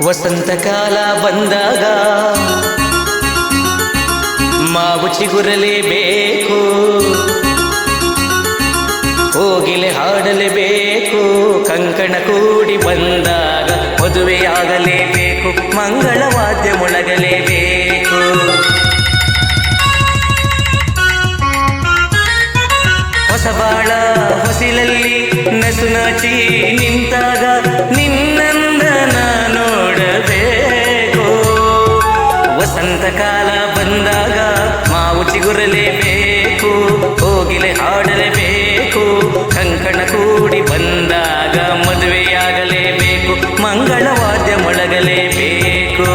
ವಸಂತಕಾಲ ಬಂದಾಗ ಮಾವು ಚಿಗುರಲೇಬೇಕು, ಕೋಗಿಲೆ ಹಾಡಲೇಬೇಕು, ಕಂಕಣ ಕೂಡಿ ಬಂದಾಗ ಮದುವೆಯಾಗಲೇಬೇಕು, ಮಂಗಳವಾದ್ಯ ಮೊಳಗಲೇಬೇಕು. ಹೊಸಬಾಳ ಹೊಸಿಲಲ್ಲಿ ನಸು ನಾಚಿ ನಿಂತಾಗ ನಿನ್ನಂದನ ನೋಡಬೇಕು. ವಸಂತಕಾಲ ಬಂದಾಗ ಮಾವು ಚಿಗುರಲೇಬೇಕು, ಕೋಗಿಲೆ ಹಾಡಲೇಬೇಕು, ಕಂಕಣ ಕೂಡಿ ಬಂದಾಗ ಮದುವೆಯಾಗಲೇಬೇಕು, ಮಂಗಳವಾದ್ಯ ಮೊಳಗಲೇಬೇಕು.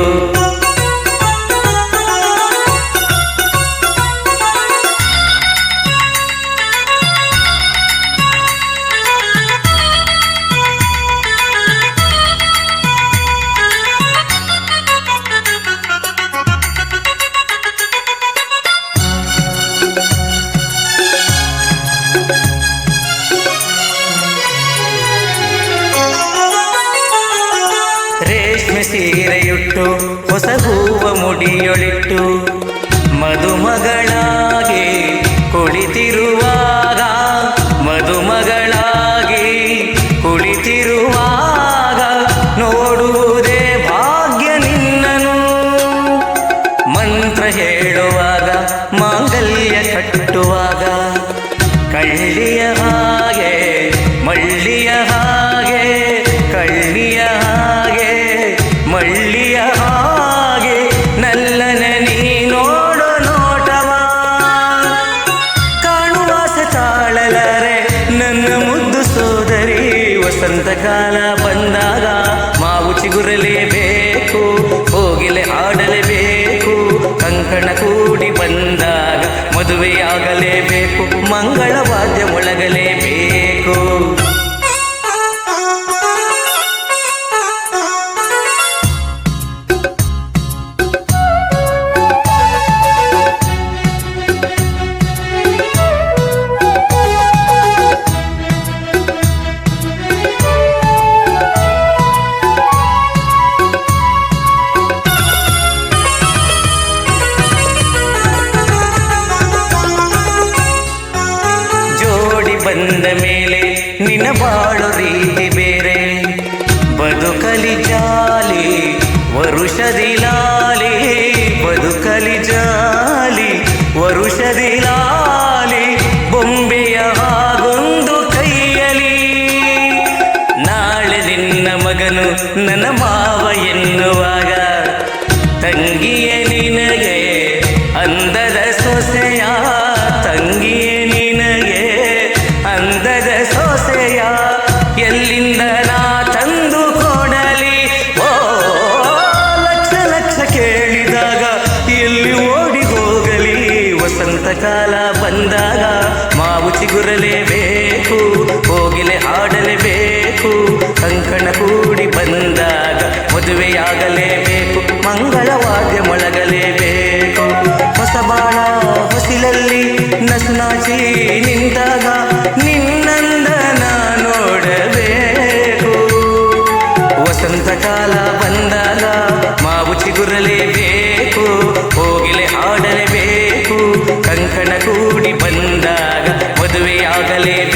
ರೇಷ್ಮೆ ಸೀರೆಯುಟ್ಟು ಹೊಸ ಹೂವ ಮುಡಿಯೊಳಿಟ್ಟು ಮದುಮಗಳಾಗಿ ಕುಳಿತಿರುವಾಗ, ಮದುಮಗಳಾಗಿ ಕುಳಿತಿರುವಾಗ ನೋಡುವುದೇ ಭಾಗ್ಯ ನಿನ್ನನು. ಮಂತ್ರ ಹೇಳುವಾಗ ಮಾಂಗಲ್ಯ ಕಟ್ಟುವಾಗ ಕಳ್ಳಿಯ ಹಾಗೆ ಮಳ್ಳಿಯ ಹಾಗೆ, ಕಳ್ಳಿಯ ಹಾಗೆ ಮಳ್ಳಿಯ ಹಾಗೆ ನಲ್ಲನ ನೀ ನೋಡು ನೋಟವ. ಕಾಣುವಾಸ ತಾಳಲಾರೆ ನನ್ನ ಮುದ್ದು ಸೋದರಿ. ವಸಂತಕಾಲ ಬಂದಾಗ ಮಾವು ಚಿಗುರಲೇಬೇಕು, ಕೋಗಿಲೆ ಹಾಡಲೇಬೇಕು, ಕಂಕಣ ಕೂಡಿ ಬಂದಾಗ ಮದುವೆಯಾಗಲೇಬೇಕು, ಮಂಗಳವಾದ್ಯ ಮೊಳಗಲೇಬೇಕು. ಬಂದ ಮೇಲೆ ನಿನ್ನ ಬಾಳು ರೀತಿ ಬೇರೆ, ಬದುಕಲಿ ಜಾಲಿ ವರುಷದಿ ಲಾಲಿ, ಬದುಕಲಿ ಜಾಲಿ ವರುಷದಿ ಲಾಲಿ, ಬೊಂಬೆಯ ಹಾಗೊಂದು ಕೈಯಲಿ. ನಾಳೆ ನಿನ್ನ ಮಗನು ನನ್ನ ಮಾವ ಎನ್ನುವಾಗ ತಂಗಿಯೇ ನಿನಗೆ ಅಂದದ ಸೊಸೆಯ, ತಂಗಿಯೇ ನಿನಗೆ ಅಂದದ ಸೊಸೆಯ, ಎಲ್ಲಿಂದ ನಾ ತಂದು ಕೊಡಲಿ. ಓ ಲಕ್ಷ ಲಕ್ಷ ಕೇಳಿದಾಗ ಎಲ್ಲಿ ಓಡಿ ಹೋಗಲಿ. ವಸಂತಕಾಲ ಬಂದಾಗ ಮಾವು ಚಿಗುರಲೇಬೇಕು, ಕೋಗಿಲೆ ಹಾಡಲೇಬೇಕು, ಕಂಕಣ ಕೂಡಿ ಬಂದಾಗ ಮದುವೆಯಾಗಲೇಬೇಕು, ಮಂಗಳವಾದ್ಯ ಮೊಳಗಲೇಬೇಕು. ಹೊಸಬಾಳ ಹೊಸಿಲಲ್ಲಿ ನಸು ನಾಚಿ ನಿಂತಾಗ ನಿನ್ನಂದನ ನೋಡಬೇಕು. ವಸಂತಕಾಲ ಬಂದಾಗ ಮಾವು ಚಿಗುರಲೇಬೇಕು, ಕೋಗಿಲೆ ಹಾಡಲೇಬೇಕು, ಕಂಕಣ ಕೂಡಿ ಬಂದಾಗ ಮದುವೆಯಾಗಲೇಬೇಕು.